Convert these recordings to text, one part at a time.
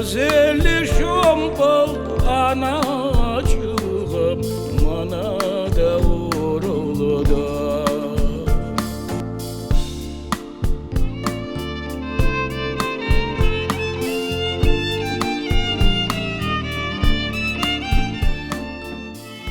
Güzel şombal anacığım bana da uğrulu da.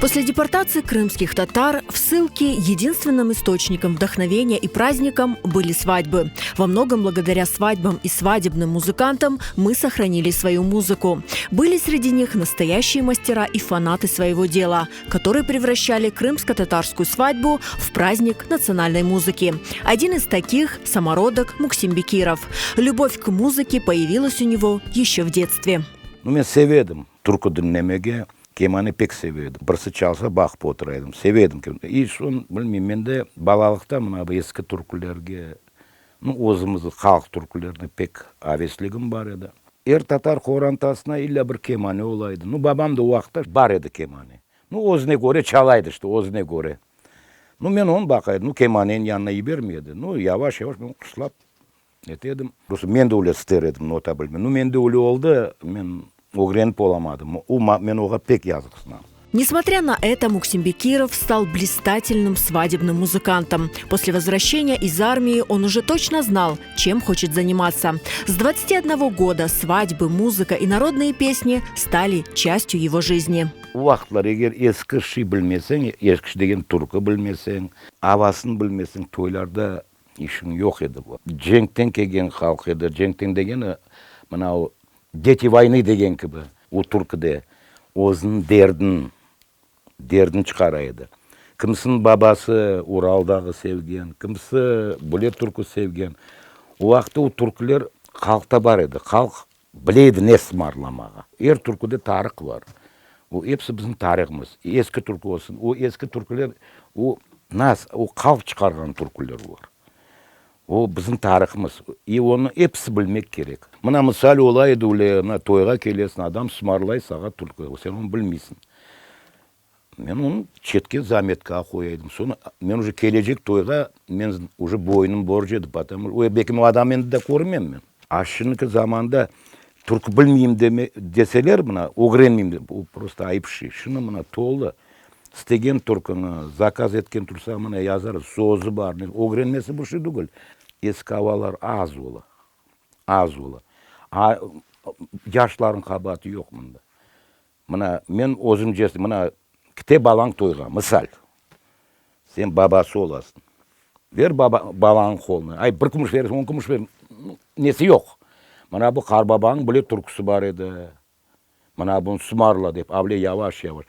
После депортации крымских татар в ссылке единственным источником вдохновения и праздником были свадьбы. Во многом благодаря свадьбам и свадебным музыкантам мы сохранили свою музыку. Были среди них настоящие мастера и фанаты своего дела, которые превращали крымско-татарскую свадьбу в праздник национальной музыки. Один из таких – самородок Муксим Бекиров. Любовь к музыке появилась у него еще в детстве. Мен seviyordum turku dinlemeye. Kemanı pek seviyordum. Birisi çalsa bakıp oturaydım. Seviyordum. И son bilmeyeyim men de balalıkta mına bu eski türkülerge, o'zimizni xalq türkülerine pek avesligim var edi. Tatar xorantasına illa bir kemani olaydı. Babam da o vaqtda bar edi kemani. O'zine göre çalaydı işte, o'zine göre. Men onu bakaydım. Kemanenin yanına yibermeydi. Yavaş yavaş ben kuşlap etedim. Men de öyle ister edim, nota bilmem. Men de öyle oldu. Men öğrenip olamadım. Men oğa pek yazıksınam. Несмотря на это, Муксим Бекиров стал блистательным свадебным музыкантом. После возвращения из армии он уже точно знал, чем хочет заниматься. С 21 года свадьбы, музыка и народные песни стали частью его жизни. O vaxtlar eğer eski şey bilmesen, eski degen türkü bilmesen, avaсын bilmesen, toylarda işin yok edi bu. Cenkten kelgen halk edi. Cenkten degeni mana o Дети войны деген gibi o türküde o'zinin derdin çıkaraydı. Kimsin babası Ural'dağı sevgen, kimsi Bule türkü sevgen. O vaqtda o türküler halkta var edi. Halk bileydi ne smarlamağa. Türküde tarih var. O hepsi bizim tarihimiz. Eski türkü olsun. O eski türküler o halk çıkargan türküler var. O bizim tarihimiz. Onu hepsi bilmek gerek. Mına misal olaydı öyle, toyga kelesin adam smarlay sağa türkü. Sen onu bilmeysin. Men onu çetke zametka koyaydım. Sonra men уже gelecek toyga men уже boynum borcuydu. Потому o bekim adam endi de görmem men. Aşınki zamanda türkü bilmeyeyim deseler buna, öğrenmeyeyim de. Bu просто ayıp şey. Şunu mına toldu. İstegen türkünü, zakaz etken tursa mına yazar, sözü var. Öğrenmesi bu şey değil. Eski havalar az ola. Az ola. Yaşların kabahatı yok bunda. Mına men özüm jestim, mına kite balan toyga, misal. Sen babası olasın. Ver balanın kolunu. Ay bir kumuş verirsin, 10 kumuş verirsin. Nesi yok. Mına bu karbabanın bile türküsü var edi. Mına bunu smarla deyip, avle yavaş yavaş.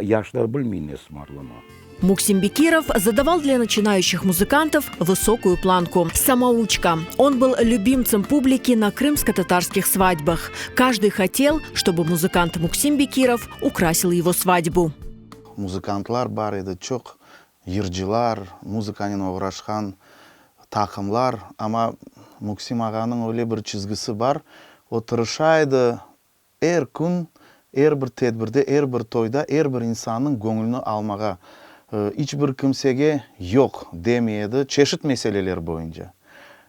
Yaşlar bilmeyin ne smarlama. Муксим Бекиров задавал для начинающих музыкантов высокую планку. Самоучка. Он был любимцем публики на крымско-татарских свадьбах. Каждый хотел, чтобы музыкант Муксим Бекиров украсил его свадьбу. Музыкантлар бар еді, çok yırcılar, muzikanen uğraşkan takımlar. Ama Muksim ağanın öyle bir çizgisi var. O tırışaydı her gün, her bir tedbirde, her bir toyda, her bir insanın gönlünü almağa. Hiçbir kimsege yok demeyedi çeşit meseleler boyunca.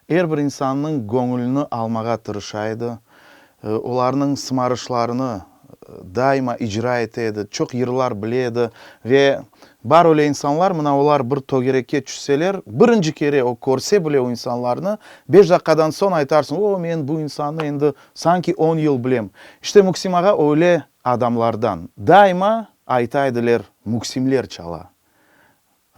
Her bir insanın gönlünü almağa tırışaydı. Onların sımarışlarını daima icra etedi. Çok yıllar bileydi ve var öyle insanlar, mına olar bir togerekке düşseler, birinci kere o korse bile o insanlarını 5 dakikadan sonra aytarsın, o men bu insanı endi sanki 10 yıl bilem. İşte Muksim ağa öyle adamlardan. Daima aytaydılar, Muksimler çala.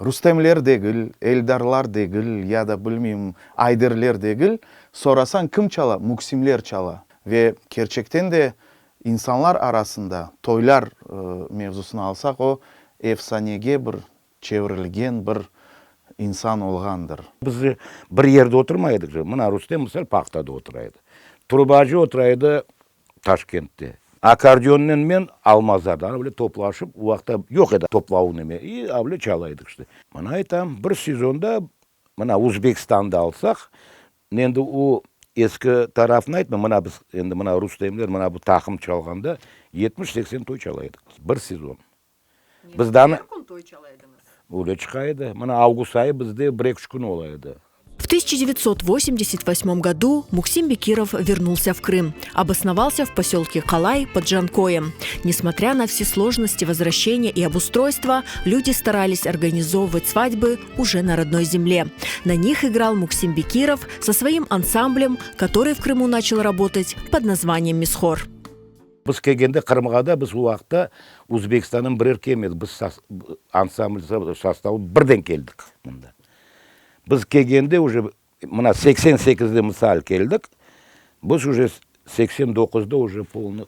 Rustemler degil, Eldarlar degil ya da bilmeyeyim Ayderler degil. Sorasan kim çala? Muksimler çala. Ve gerçekten de insanlar arasında toylar mevzusunu alsak o efsanege bir çevrilgen bir insan olgandır. Biz bir yerde oturmaydık. Mına Rustem misal Paxtada oturaydı. Turbacı oturaydı Taşkent'te. Akordiyonla men Almazlardan öyle toplaşıp o vakta yok edi toplauunu me. Öyle çalaydık işte. Bana aytam bir sezonda mana Uzbekistan'da alsak, endi o eski tarafını aytma, mana biz endi mana Rustemler mana bu takım çalganda 70-80 toy çalaydık bir sezon. Bizden toy çalaydınız. Öyle çıkaydı. Mana avgust ayı bizde 1-2 gün olaydı. В 1988 году Муксим Бекиров вернулся в Крым, обосновался в поселке Калай под Джанкоем. Несмотря на все сложности возвращения и обустройства, люди старались организовывать свадьбы уже на родной земле. На них играл Муксим Бекиров со своим ансамблем, который в Крыму начал работать под названием «Мисхор». Біз келгенде Қырымға біз уақытта Өзбекстаннан бірер келмеді. Біз ансамбль составы бірден келдік. Біз келгенде уже мына 88-де мысал келдік. Біз уже 89-да уже полный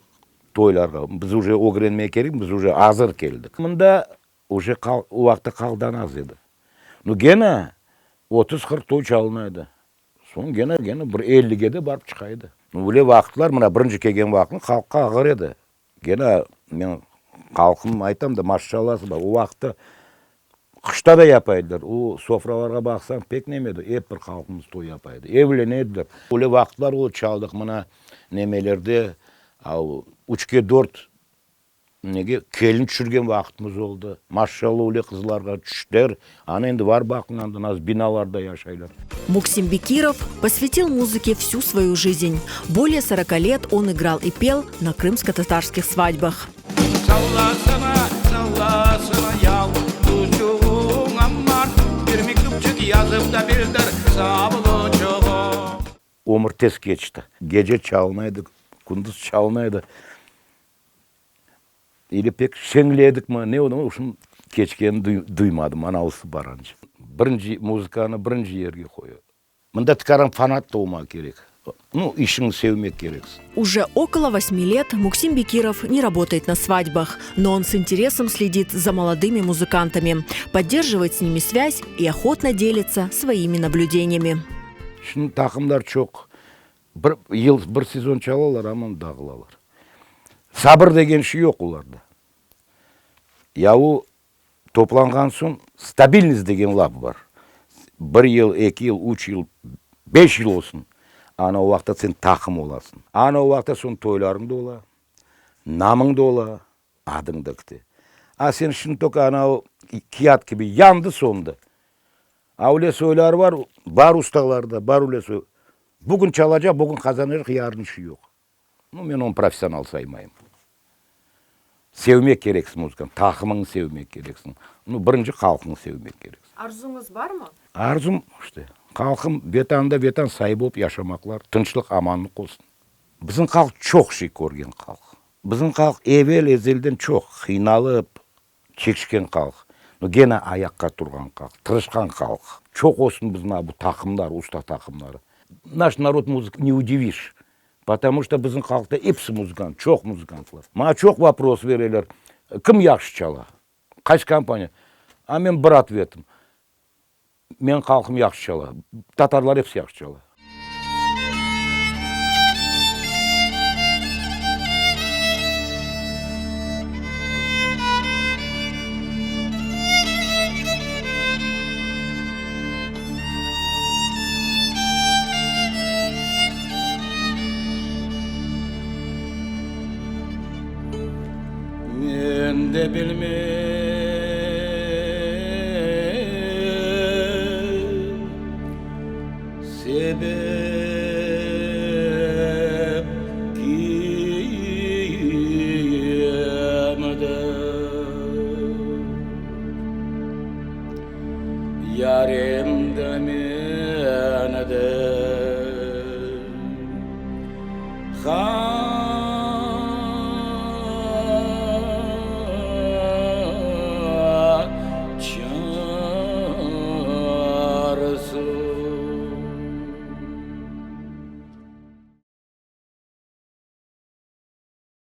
тойларға. Біз уже огренмей керек, біз уже азыр келдік. Мында уже уақытта қалдан аз еді. Ну гена 30-40 той çalынайды. Соң гена бір 50-ге де барып шығайды. Өле вақытлар, мына бірінші келген вақытын халыққа ағыр еді. Гена мен халқым айтам да, машалласы бар. О вақытта қышта да япайдылар. О софраларға бақсаң пек немеді. Еп бір халқымыз той япайды. Евленеділер. Өле вақытлар ол чалдық мына немелерде, ал 3-4 неге келін түшірген вақытымыз oldu. Машалла өле қызларға түштер. Аны енді бар бақынанды нас биналарда яшайлар. Муксим Бекиров посвятил музыке всю свою жизнь. Более 40 лет он играл и пел на крымско-татарских свадьбах. Өмір тез кечті. Gece çalınaydı, күндіз çalınaydı. Или пек шеңледік ма, не одан ушын кечкенін дұймадым, анауысы баранжы. Бірінші музыканы бірінші жерге қойы. Мында тікаран фанат толма керек. Ну, ишін севмек керексін. Уже около 8 лет Муксим Бекиров не работает на свадьбах, но он с интересом следит за молодыми музыкантами, поддерживает с ними связь и охотно делится своими наблюдениями. Шын тақымдар çok. Bir сезон çalarlar, аман дағылалар. Sabır деген şey yok оларда. Яу топланған соң стабильность деген лап бар. 1 yıl, 2 yıl, 3 yıl, 5 yıl olsun. Ана уақытта сен тақым оласың. Ана уақытта сон тойларың да ола, намың да ола, адың да кіте. А сен шын тока анау кият gibi yandı сонды. А өлес ойлары бар ұсталарда, бар өлес ой. Бүгін çalacak, бүгін қазанacak, yarın işi yok. Ну, мен оны профессионал саймайым. Sevmek керексің музыканы, тақымыңды sevmek керексің. Ну, бірінші халқыңды sevmek керексің. Арзуңыз бар ма? Арзум, işte. Халқым бетан сай болып яшамақлар, тыншылық, аманлық болсын. Біздің халық çok şey көрген халық. Біздің халық evvel ezelden çok қиналып, чекшкен халық. Ну, гена аяққа тұрған халық, тырышқан халық. Çok olsun біздің bu тақымдар, уста тақымдары. Наш народ музыка не удивишь. Потому что біздің халықта епсі музыкант, çok музыкантлар. Ма çok вопрос верелер. Кім яқшы чала? Қайсы компания? А мен бір ответім. Мен халқым яқшы чала. Татарлар епсі яқшы чала. Ben de bilmem sebep kiyemedim yarim de menede